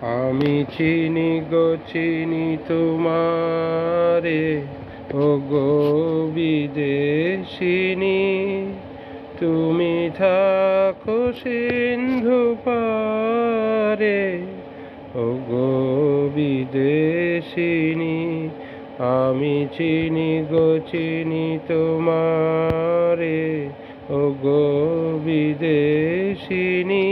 আমি চিনি গো চিনি তোমারে, ও গো বিদেশিনী। তুমি থাকো সিন্ধু পারে, ও গো বিদেশিনী। আমি চিনি গো চিনি তোমারে, ও গো বিদেশিনী।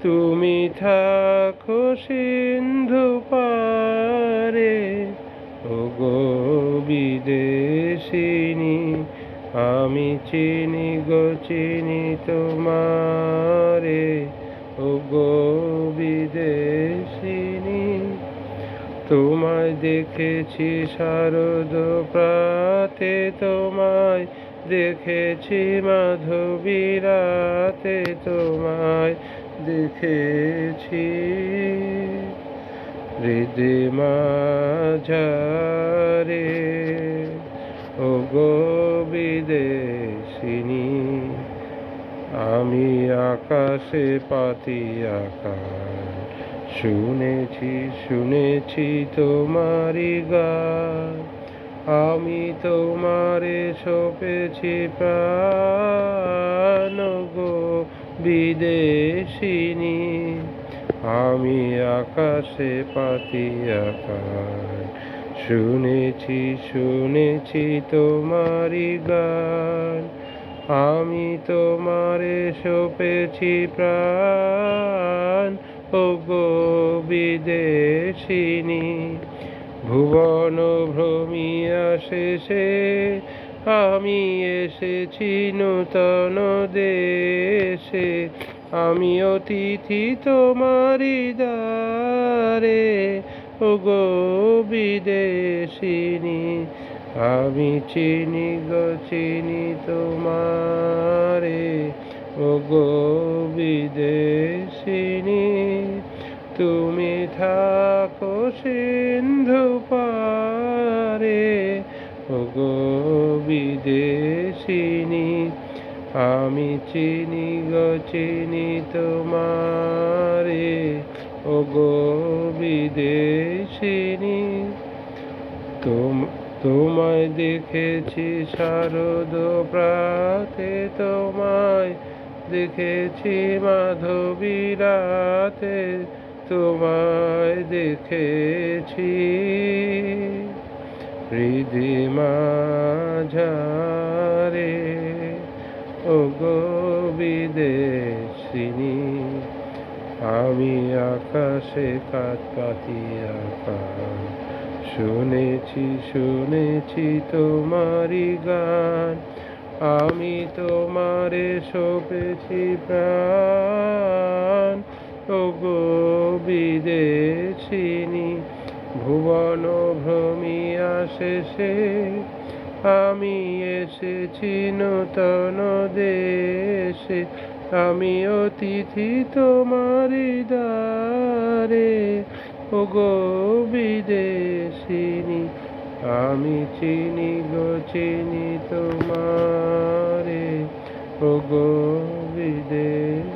তুমি থাকো সিন্ধু পারে, ও গো বিদেশিনী। আমি চিনি গো চিনি তোমারে, ও গো বিদেশিনী। তোমায় দেখেছি শারদ প্রাতে, তোমায় দেখেছি মাধবী রাতে, তোমায় দেখেছি হৃদে মাঝারে, ও গো বিদেশিনী। আমি আকাশে পাতি আকাশ, শুনেছি শুনেছি তোমারি গান। আমি তোমারে সপেছি প্রাণ, গো বিদেশিনী। আমি আকাশে পাতি আকাশ, শুনেছি শুনেছি তোমারি গান। আমি তোমারে সপেছি প্রাণ, ও গো বিদেশিনী। ভুবন ভ্রমিয়া শেষে আমি এসেছি নূতন দেশে। আমি অতিথি তোমারি দ্বারে, ও গো বিদেশিনী। আমি চিনি গো চিনি তোমারে, ও গো বিদেশিনী। তুমি থাকো সিন্ধু পারে, ও গো বিদেশিনী। আমি চিনি গো চিনি তোমারে, ও গো বিদেশিনী। তোমায় দেখেছি শারদ প্রাতে, তোমায় দেখেছি মাধবী রাতে, তোমায় দেখেছি হৃদে মাঝারে, ও গো বিদেশিনী। আমি আকাশে কাঠ পাতি আকাশ, শুনেছি শুনেছি তোমারি গান। আমি তোমারে সপেছি প্রাণ, ও গো বিদেশিনী। ভুবন ভ্রমিয়া শেষে আমি এসেছি নূতন দেশে। আমি অতিথি তোমারি দ্বারে, ও গো বিদেশিনী। আমি চিনি গো চিনি তোমারে, ও গো বিদেশিনী।